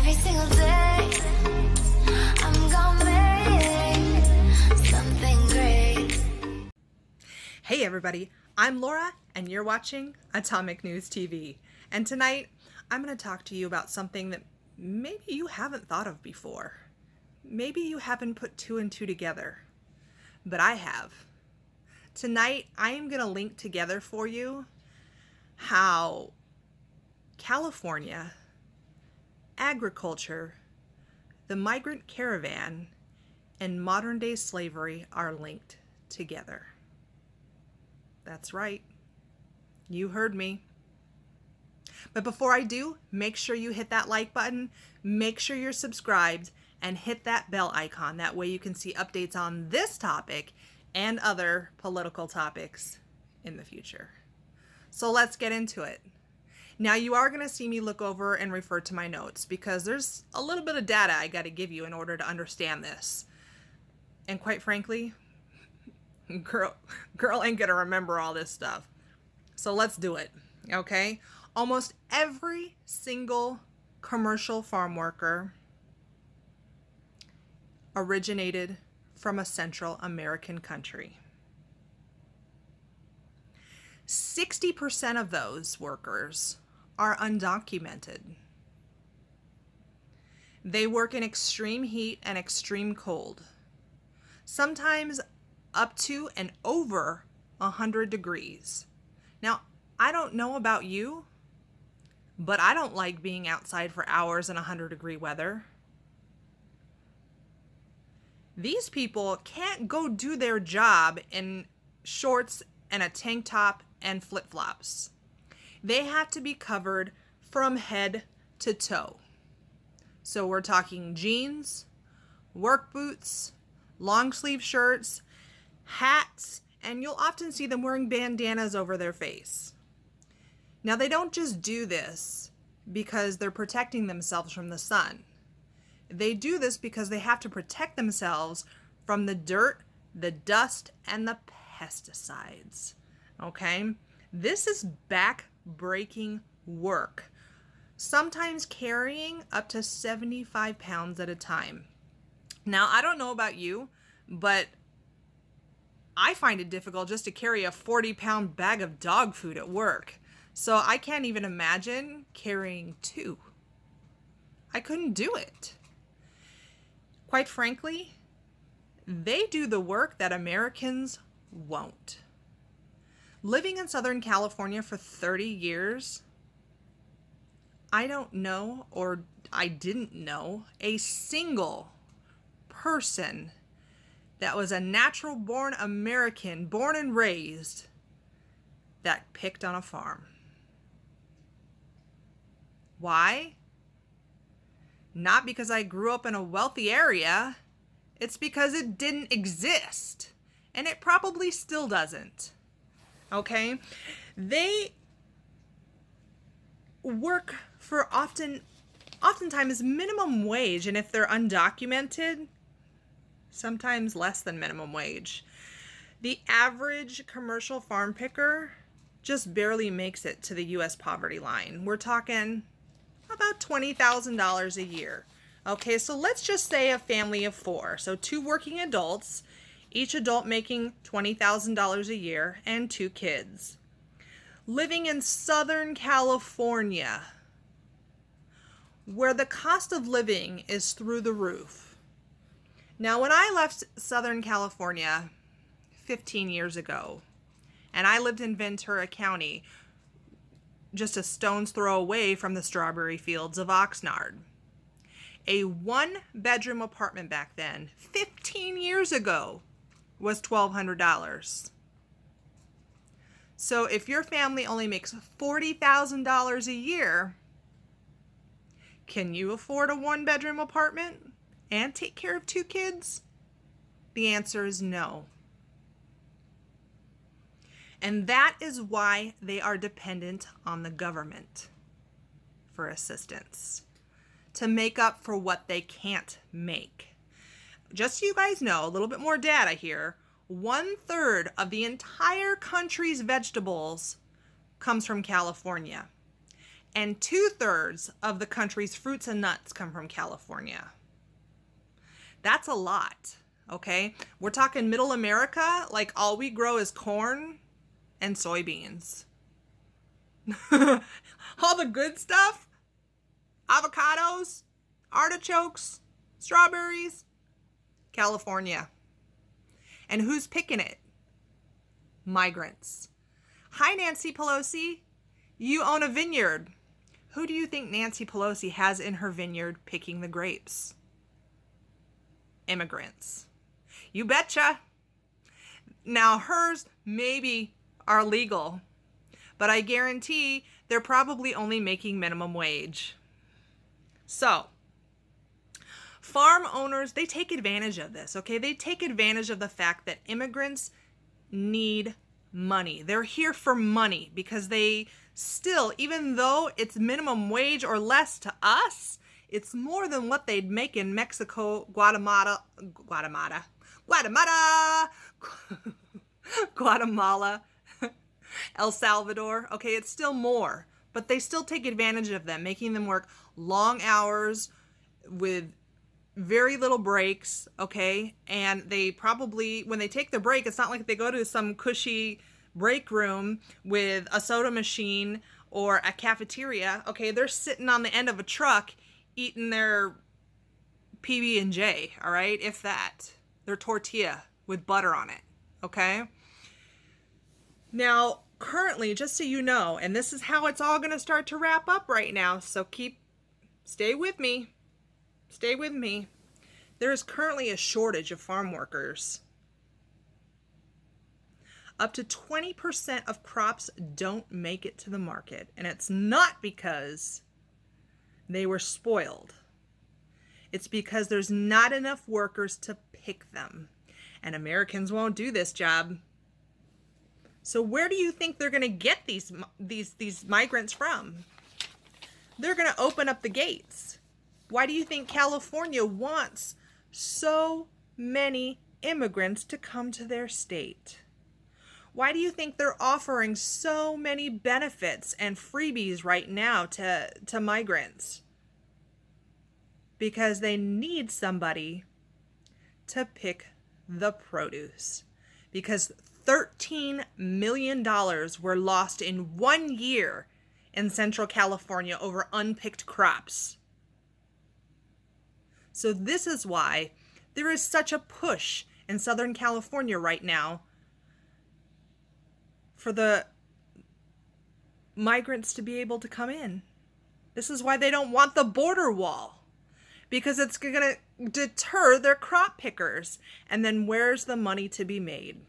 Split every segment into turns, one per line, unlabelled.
Every single day, I'm gonna make something great.
Hey everybody, I'm Laura and you're watching Atomic News TV. And tonight, I'm going to talk to you about something that maybe you haven't thought of before. Maybe you haven't put two and two together, but I have. Tonight, I am going to link together for you how California, agriculture, the migrant caravan, and modern day slavery are linked together. That's right. You heard me. But before I do, make sure you hit that like button, make sure you're subscribed, and hit that bell icon. That way you can see updates on this topic and other political topics in the future. So let's get into it. Now you are going to see me look over and refer to my notes because there's a little bit of data I got to give you in order to understand this. And quite frankly, girl ain't going to remember all this stuff. So let's do it, okay? Almost every single commercial farm worker originated from a Central American country. 60% of those workers are undocumented. They work in extreme heat and extreme cold, sometimes up to and over 100 degrees. Now, I don't know about you, but I don't like being outside for hours in 100-degree weather. These people can't go do their job in shorts and a tank top and flip-flops. They have to be covered from head to toe. So we're talking jeans, work boots, long sleeve shirts, hats, and you'll often see them wearing bandanas over their face. Now, they don't just do this because they're protecting themselves from the sun. They do this because they have to protect themselves from the dirt, the dust, and the pesticides. Okay? This is back-breaking work, sometimes carrying up to 75 pounds at a time. Now, I don't know about you, but I find it difficult just to carry a 40-pound bag of dog food at work. So I can't even imagine carrying two. I couldn't do it. Quite frankly, they do the work that Americans won't. Living in Southern California for 30 years, I don't know, or I didn't know, a single person that was a natural-born American, born and raised, that picked on a farm. Why? Not because I grew up in a wealthy area. It's because it didn't exist. And it probably still doesn't. Okay? They work for oftentimes minimum wage. And if they're undocumented, sometimes less than minimum wage. The average commercial farm picker just barely makes it to the U.S. poverty line. We're talking about $20,000 a year. Okay, so let's just say a family of four. So two working adults, each adult making $20,000 a year, and two kids. Living in Southern California, where the cost of living is through the roof. Now, when I left Southern California 15 years ago, and I lived in Ventura County, just a stone's throw away from the strawberry fields of Oxnard. A one-bedroom apartment back then, 15 years ago, was $1,200. So if your family only makes $40,000 a year, can you afford a one-bedroom apartment and take care of two kids? The answer is no. And that is why they are dependent on the government for assistance, to make up for what they can't make. Just so you guys know, a little bit more data here, 1/3 of the entire country's vegetables comes from California. And 2/3 of the country's fruits and nuts come from California. That's a lot, okay? We're talking middle America, like all we grow is corn and soybeans. All the good stuff, avocados, artichokes, strawberries, California. And who's picking it? Migrants. Hi, Nancy Pelosi. You own a vineyard. Who do you think Nancy Pelosi has in her vineyard picking the grapes? Immigrants. You betcha. Now, hers maybe are legal, but I guarantee they're probably only making minimum wage. So, farm owners, they take advantage of this, okay? They take advantage of the fact that immigrants need money. They're here for money because they still, even though it's minimum wage or less to us, it's more than what they'd make in Mexico, Guatemala, El Salvador. Okay, it's still more, but they still take advantage of them, making them work long hours with very little breaks, okay? And they probably, when they take the break, it's not like they go to some cushy break room with a soda machine or a cafeteria, okay? They're sitting on the end of a truck eating their PB&J, all right? If that. Their tortilla with butter on it, okay? Now, currently, just so you know, and this is how it's all going to start to wrap up right now, so stay with me. Stay with me. There is currently a shortage of farm workers. Up to 20% of crops don't make it to the market, and it's not because they were spoiled. It's because there's not enough workers to pick them, and Americans won't do this job. So where do you think they're going to get these migrants from? They're going to open up the gates. Why do you think California wants so many immigrants to come to their state? Why do you think they're offering so many benefits and freebies right now to migrants? Because they need somebody to pick the produce. Because $13 million were lost in 1 year in Central California over unpicked crops. So this is why there is such a push in Southern California right now for the migrants to be able to come in. This is why they don't want the border wall, because it's going to deter their crop pickers. And then where's the money to be made?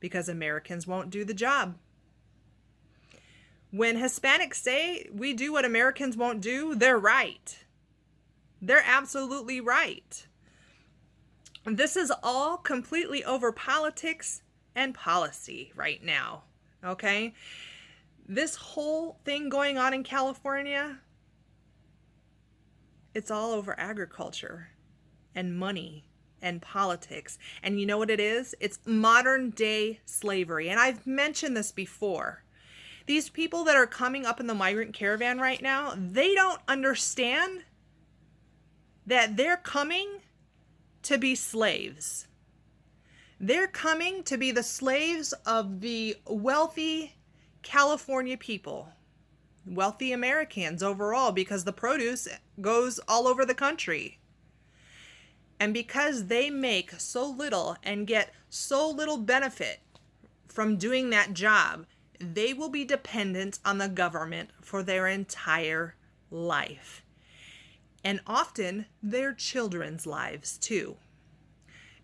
Because Americans won't do the job. When Hispanics say we do what Americans won't do, they're right. They're absolutely right. This is all completely over politics and policy right now, okay? This whole thing going on in California, it's all over agriculture and money and politics. And you know what it is? It's modern day slavery. And I've mentioned this before. These people that are coming up in the migrant caravan right now, they don't understand that they're coming to be slaves. They're coming to be the slaves of the wealthy California people, wealthy Americans overall, because the produce goes all over the country. And because they make so little and get so little benefit from doing that job, they will be dependent on the government for their entire life. And often their children's lives too.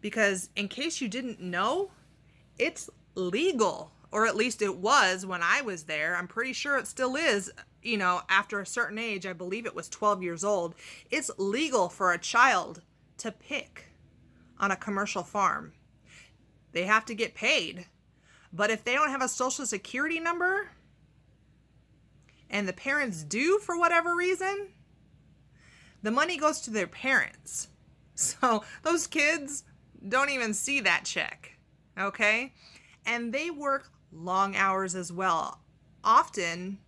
Because in case you didn't know, it's legal, or at least it was when I was there. I'm pretty sure it still is, you know, after a certain age. I believe it was 12 years old. It's legal for a child to pick on a commercial farm. They have to get paid. But if they don't have a social security number and the parents do for whatever reason, the money goes to their parents. So those kids don't even see that check, okay? And they work long hours as well. Often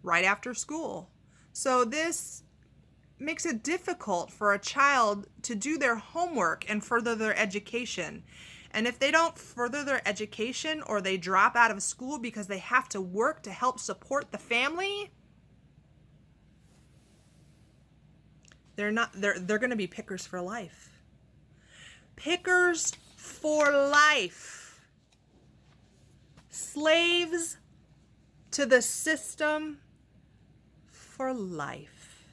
right after school. So this makes it difficult for a child to do their homework and further their education. And if they don't further their education, or they drop out of school because they have to work to help support the family, they're going to be pickers for life. Pickers for life. Slaves to the system for life.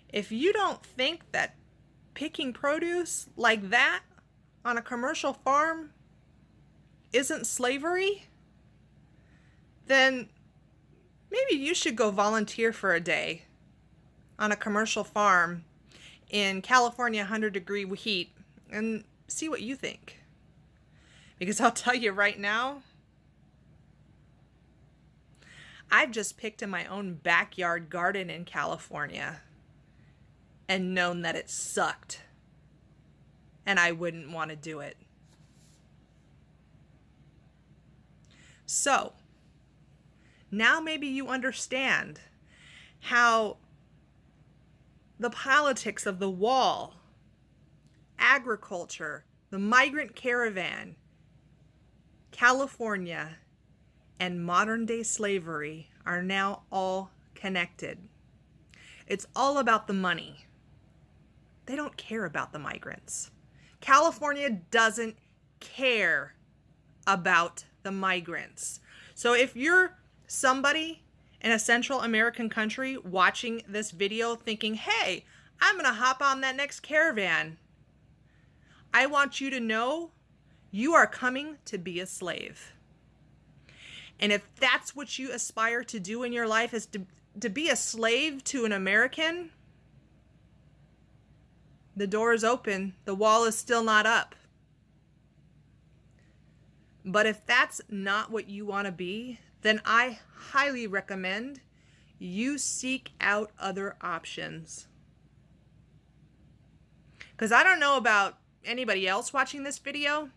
If you don't think that picking produce like that on a commercial farm isn't slavery, then maybe you should go volunteer for a day on a commercial farm in California 100-degree heat and see what you think. Because I'll tell you right now, I've just picked in my own backyard garden in California and known that it sucked, and I wouldn't want to do it. So, now maybe you understand how the politics of the wall, agriculture, the migrant caravan, California, and modern-day slavery are now all connected. It's all about the money. They don't care about the migrants. California doesn't care about the migrants. So if you're somebody in a Central American country watching this video thinking, hey, I'm going to hop on that next caravan, I want you to know you are coming to be a slave. And if that's what you aspire to do in your life, is to be a slave to an American, the door is open. The wall is still not up. But if that's not what you want to be, then I highly recommend you seek out other options. Because I don't know about anybody else watching this video,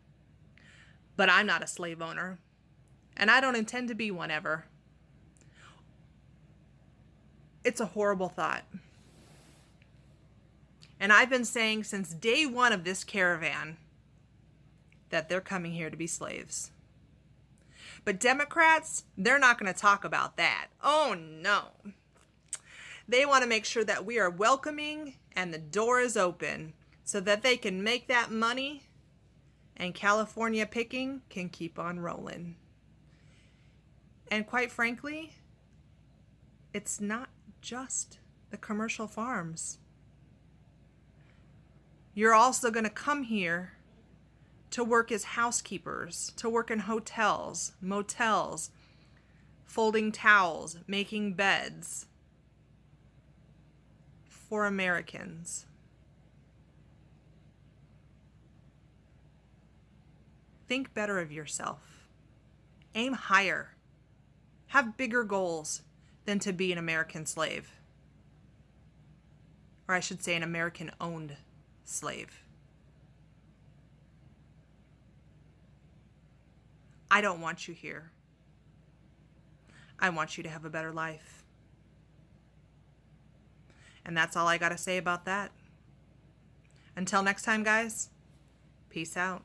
but I'm not a slave owner. And I don't intend to be one ever. It's a horrible thought. And I've been saying since day one of this caravan that they're coming here to be slaves. But Democrats, they're not going to talk about that. Oh no. They want to make sure that we are welcoming and the door is open so that they can make that money and California picking can keep on rolling. And quite frankly, it's not just the commercial farms. You're also going to come here to work as housekeepers, to work in hotels, motels, folding towels, making beds for Americans. Think better of yourself. Aim higher. Have bigger goals than to be an American slave. Or I should say an American-owned slave. I don't want you here. I want you to have a better life. And that's all I got to say about that. Until next time, guys, peace out.